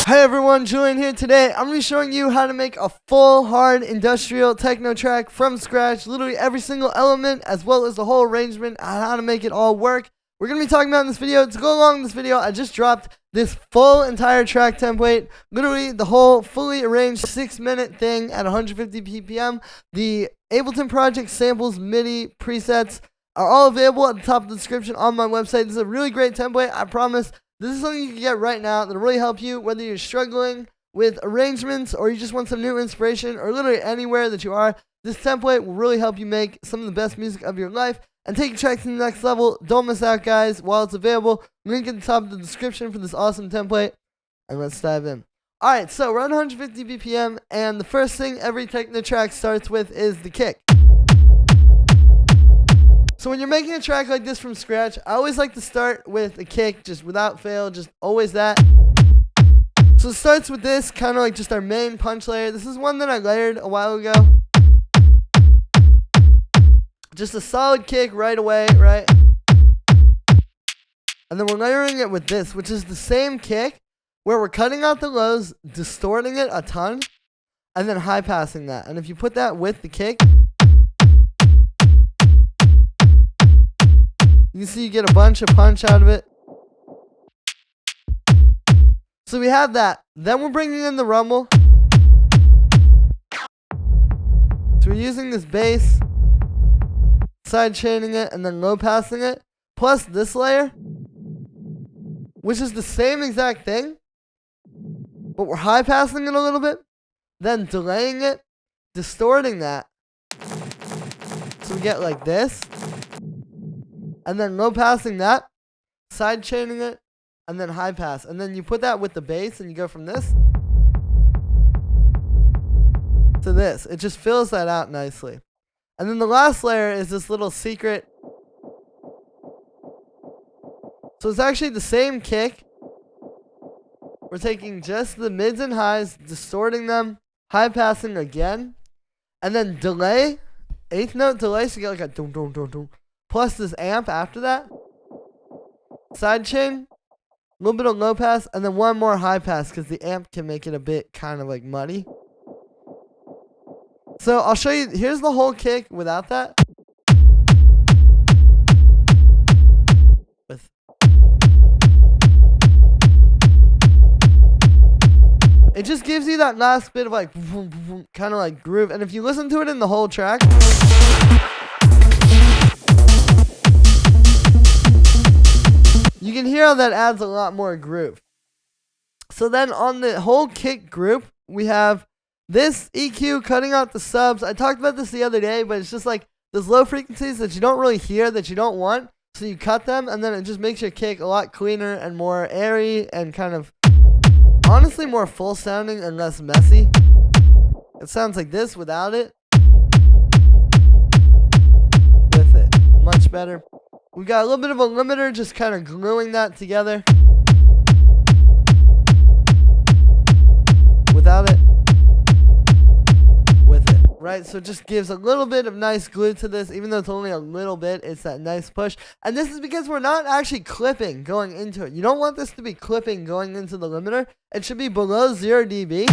Hi everyone, Julian here. Today I'm going to be showing you how to make a full hard industrial techno track from scratch, literally every single element as well as the whole arrangement and how to make it all work. We're going to be talking about in this video. To go along with this video, I just dropped this full entire track template, literally the whole fully arranged 6-minute thing at 150 ppm. The Ableton Project samples, MIDI presets are all available at the top of the description on my website. This is a really great template, I promise. This is something you can get right now that'll really help you, whether you're struggling with arrangements or you just want some new inspiration or literally anywhere that you are. This template will really help you make some of the best music of your life and take your tracks to the next level. Don't miss out, guys, while it's available. Link at the top of the description for this awesome template. And let's dive in. Alright, so we're on 150 BPM, and the first thing every techno track starts with is the kick. So when you're making a track like this from scratch, I always like to start with a kick, just without fail, just always that. So it starts with this, kind of like just our main punch layer. This is one that I layered a while ago. Just a solid kick right away, right? And then we're layering it with this, which is the same kick, where we're cutting out the lows, distorting it a ton, and then high passing that. And if you put that with the kick, you can see you get a bunch of punch out of it. So we have that. Then we're bringing in the rumble. So we're using this bass, side chaining it, and then low passing it, plus this layer, which is the same exact thing, but we're high passing it a little bit, then delaying it, distorting that. So we get like this. And then low passing that, side chaining it, and then high pass. And then you put that with the bass and you go from this to this. It just fills that out nicely. And then the last layer is this little secret. So it's actually the same kick. We're taking just the mids and highs, distorting them, high passing again, and then delay, 8th note delay, so you get like a dum dum dum dum. Plus this amp after that, side chain, a little bit of low pass, and then one more high pass because the amp can make it a bit kind of like muddy. So I'll show you, here's the whole kick without that. It just gives you that last bit of like kind of like groove, and if you listen to it in the whole track, you can hear how that adds a lot more groove. So then on the whole kick group, we have this EQ cutting out the subs. I talked about this the other day, but it's just like those low frequencies that you don't really hear, that you don't want. So you cut them, and then it just makes your kick a lot cleaner and more airy and kind of, honestly, more full sounding and less messy. It sounds like this without it. With it. Much better. We got a little bit of a limiter, just kind of gluing that together. Without it. With it. Right? So it just gives a little bit of nice glue to this. Even though it's only a little bit, it's that nice push. And this is because we're not actually clipping going into it. You don't want this to be clipping going into the limiter. It should be below 0 dB.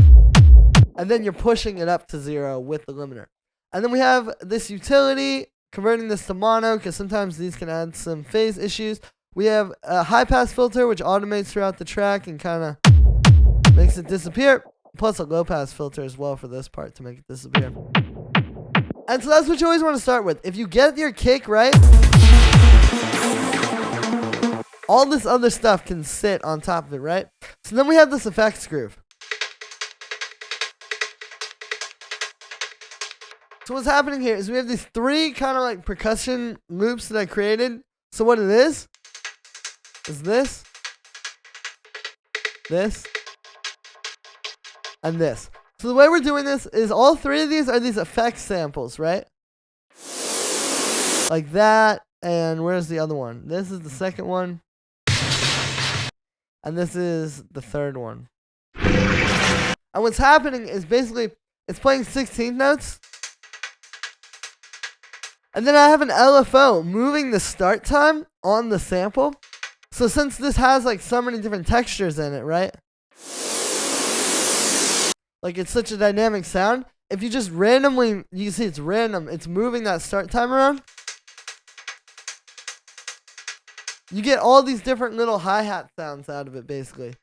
And then you're pushing it up to 0 with the limiter. And then we have this utility, converting this to mono, because sometimes these can add some phase issues. We have a high pass filter, which automates throughout the track and kind of makes it disappear. Plus a low pass filter as well for this part to make it disappear. And so that's what you always want to start with. If you get your kick right, all this other stuff can sit on top of it, right? So then we have this effects groove. So what's happening here is we have these 3 kind of like percussion loops that I created. So what it is this, and this. So the way we're doing this is all 3 of these are these effects samples, right? Like that, and where's the other one? This is the second one. And this is the third one. And what's happening is basically it's playing 16th notes. And then I have an LFO moving the start time on the sample. So since this has like so many different textures in it, right? like it's such a dynamic sound. If you just randomly, you see it's random, it's moving that start time around. You get all these different little hi-hat sounds out of it, basically.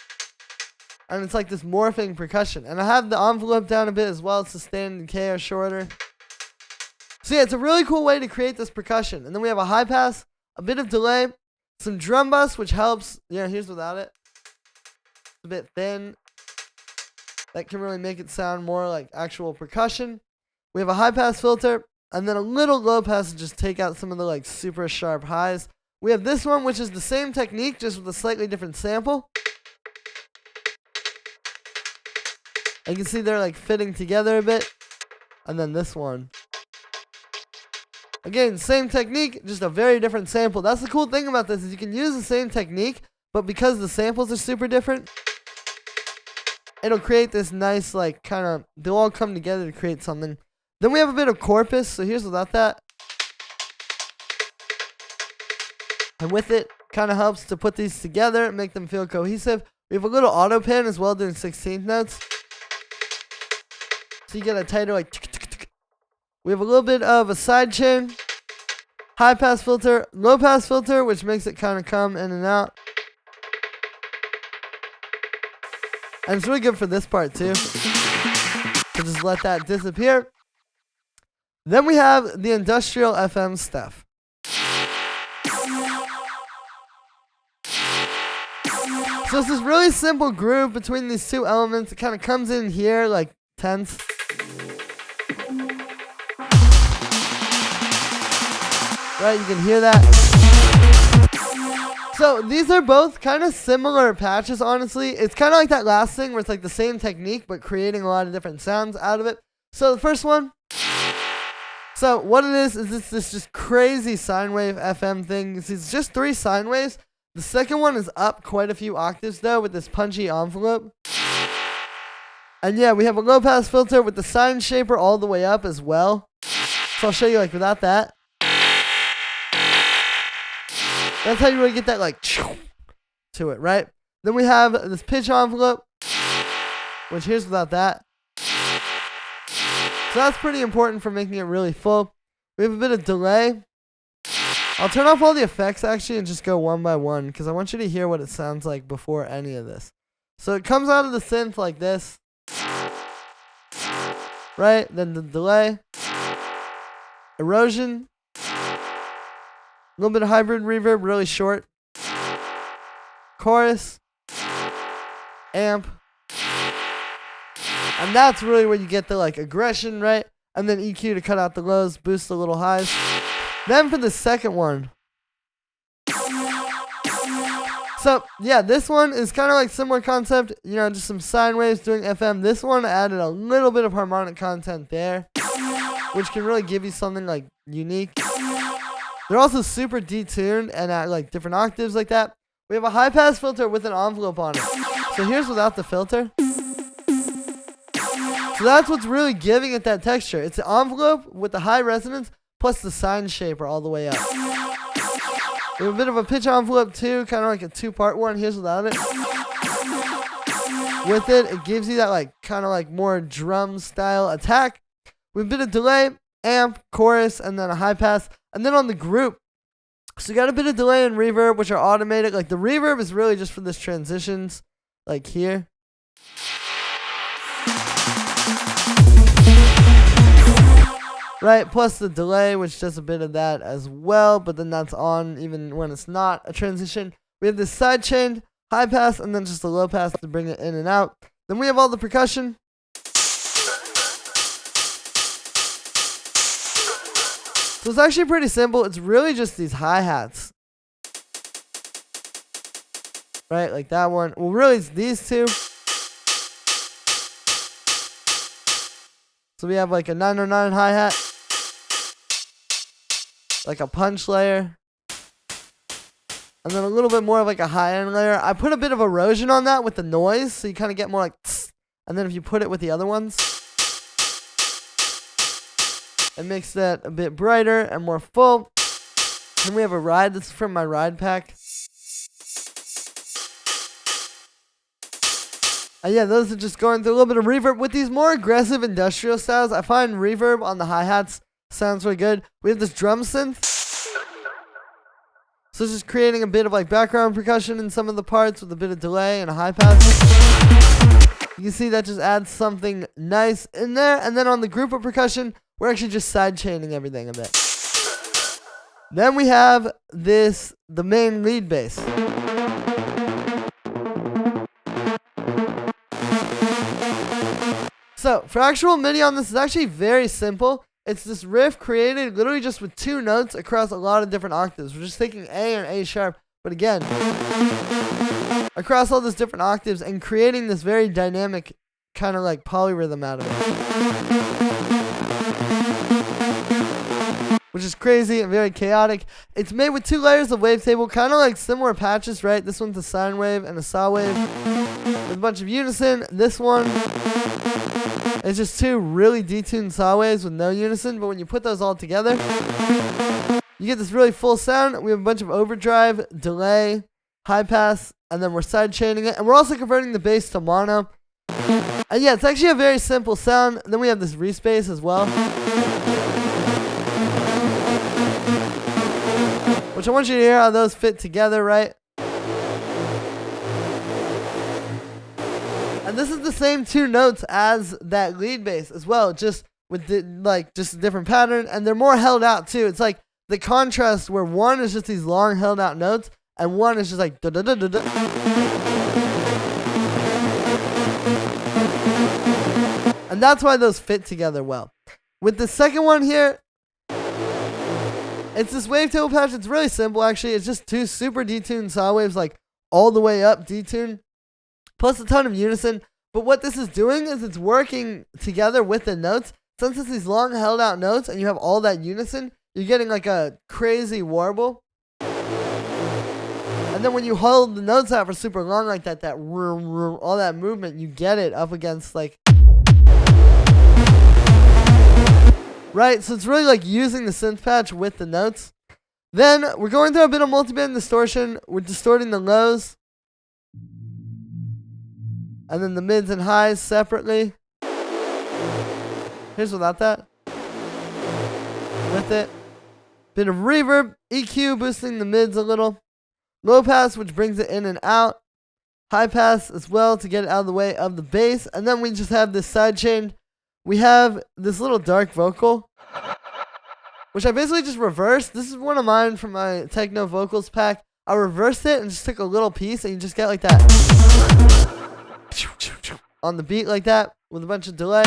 And it's like this morphing percussion. And I have the envelope down a bit as well. Sustain and decay are shorter. So yeah, it's a really cool way to create this percussion. And then we have a high pass, a bit of delay, some drum bus, which helps. Yeah, here's without it. It's a bit thin. That can really make it sound more like actual percussion. We have a high pass filter, and then a little low pass to just take out some of the like super sharp highs. We have this one, which is the same technique, just with a slightly different sample. And you can see they're like fitting together a bit. And then this one. Again, same technique, just a very different sample. That's the cool thing about this, is you can use the same technique, but because the samples are super different, it'll create this nice, like, kind of, they'll all come together to create something. Then we have a bit of corpus, so here's without that. And with it, kind of helps to put these together, make them feel cohesive. We have a little auto pan as well, doing 16th notes. So you get a tighter, like, tick, tick, tick. We have a little bit of a side chain, high pass filter, low pass filter, which makes it kind of come in and out. And it's really good for this part too. So just let that disappear. Then we have the industrial FM stuff. So it's this really simple groove between these two elements. It kind of comes in here like tenths. Right, you can hear that. So these are both kind of similar patches, honestly. It's kind of like that last thing where it's like the same technique, but creating a lot of different sounds out of it. So the first one. So what it is this just crazy sine wave FM thing. It's just 3 sine waves. The second one is up quite a few octaves, though, with this punchy envelope. And yeah, we have a low-pass filter with the sine shaper all the way up as well. So I'll show you, like, without that. That's how you really get that, like, to it, right? Then we have this pitch envelope, which here's without that. So that's pretty important for making it really full. We have a bit of delay. I'll turn off all the effects actually and just go one by one because I want you to hear what it sounds like before any of this. So it comes out of the synth like this. Right? Then the delay. Erosion. A little bit of hybrid reverb, really short. Chorus. Amp. And that's really where you get the like aggression, right? And then EQ to cut out the lows, boost the little highs. Then for the second one. So, yeah, this one is kind of like similar concept. You know, just some sine waves doing FM. This one added a little bit of harmonic content there, which can really give you something like unique. They're also super detuned and at like different octaves like that. We have a high pass filter with an envelope on it. So here's without the filter. So that's what's really giving it that texture. It's an envelope with the high resonance plus the sine shaper all the way up. We have a bit of a pitch envelope too, kind of like a 2-part one. Here's without it. With it, it gives you that like kind of like more drum style attack. We have a bit of delay, amp, chorus, and then a high pass. And then on the group, so you got a bit of delay and reverb, which are automated. Like the reverb is really just for this transitions, like here. Right, plus the delay, which does a bit of that as well, but then that's on even when it's not a transition. We have this side chain, high pass, and then just a low pass to bring it in and out. Then we have all the percussion. So it's actually pretty simple. It's really just these hi-hats. Right, like that one. Well, really, it's these two. So we have like a 909 hi-hat. Like a punch layer. And then a little bit more of like a high-end layer. I put a bit of erosion on that with the noise, so you kind of get more like tss. And then if you put it with the other ones, it makes that a bit brighter and more full. Then we have a ride. This is from my ride pack. And yeah, those are just going through a little bit of reverb. With these more aggressive industrial styles, I find reverb on the hi-hats sounds really good. We have this drum synth. So it's just creating a bit of like background percussion in some of the parts with a bit of delay and a high pass. You can see that just adds something nice in there. And then on the group of percussion, we're actually just side chaining everything a bit. Then we have the main lead bass. So for actual MIDI on this is actually very simple. It's this riff created literally just with 2 notes across a lot of different octaves. We're just taking A and A sharp, but again, across all those different octaves and creating this very dynamic kind of like polyrhythm out of it. Which is crazy and very chaotic. It's made with 2 layers of wavetable, kind of like similar patches, right? This one's a sine wave and a saw wave with a bunch of unison. This one is just 2 really detuned saw waves with no unison, but when you put those all together, you get this really full sound. We have a bunch of overdrive, delay, high pass, and then we're side chaining it. And we're also converting the bass to mono. And yeah, it's actually a very simple sound. And then we have this respace as well, which I want you to hear how those fit together, right? And this is the same 2 notes as that lead bass as well, just with just a different pattern, and they're more held out too. It's like the contrast where one is just these long held out notes, and one is just like da da da da da. And that's why those fit together well. With the second one here, it's this wavetable patch. It's really simple actually. It's just 2 super detuned saw waves, like all the way up detune, plus a ton of unison. But what this is doing is it's working together with the notes. Since it's these long held out notes and you have all that unison, you're getting like a crazy warble. And then when you hold the notes out for super long like that, all that movement, you get it up against like, right? So it's really like using the synth patch with the notes. Then we're going through a bit of multiband distortion. We're distorting the lows. And then the mids and highs separately. Here's without that. With it. Bit of reverb, EQ boosting the mids a little. Low pass, which brings it in and out. High pass as well to get it out of the way of the bass. And then we just have this side chain. We have this little dark vocal, which I basically just reversed. This is one of mine from my Techno vocals pack. I reversed it and just took a little piece and you just get like that. On the beat like that with a bunch of delay.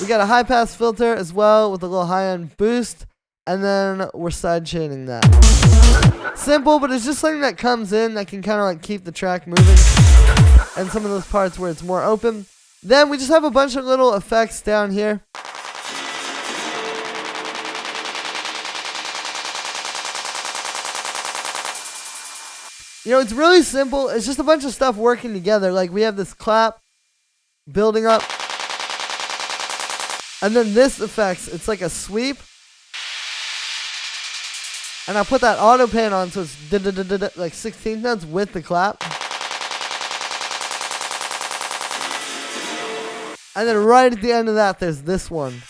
We got a high pass filter as well with a little high end boost, and then we're side chaining that. Simple, but it's just something that comes in that can kind of like keep the track moving, and some of those parts where it's more open. Then we just have a bunch of little effects down here. You know, it's really simple. It's just a bunch of stuff working together. Like we have this clap building up. And then this effects, it's like a sweep. And I put that auto pan on so it's like 16 notes with the clap. And then right at the end of that, there's this one.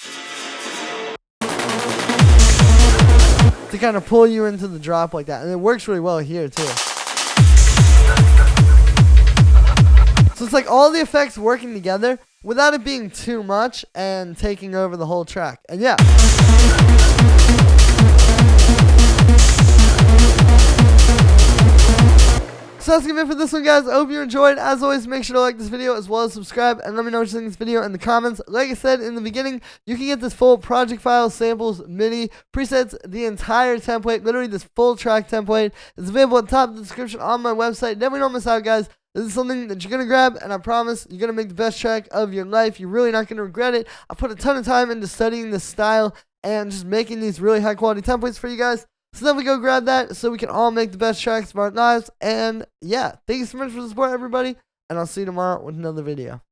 To kind of pull you into the drop like that. And it works really well here too. So it's like all the effects working together without it being too much and taking over the whole track. And yeah. So that's gonna be it for this one, guys. I hope you enjoyed. As always, make sure to like this video as well as subscribe and let me know what you think of this video in the comments. Like I said in the beginning, you can get this full project file, samples, MIDI, presets, the entire template, literally this full track template. It's available at the top of the description on my website. Definitely don't miss out, guys. This is something that you're going to grab, and I promise you're going to make the best track of your life. You're really not going to regret it. I put a ton of time into studying this style and just making these really high-quality templates for you guys. So definitely go grab that so we can all make the best tracks of our lives. And yeah, thank you so much for the support, everybody, and I'll see you tomorrow with another video.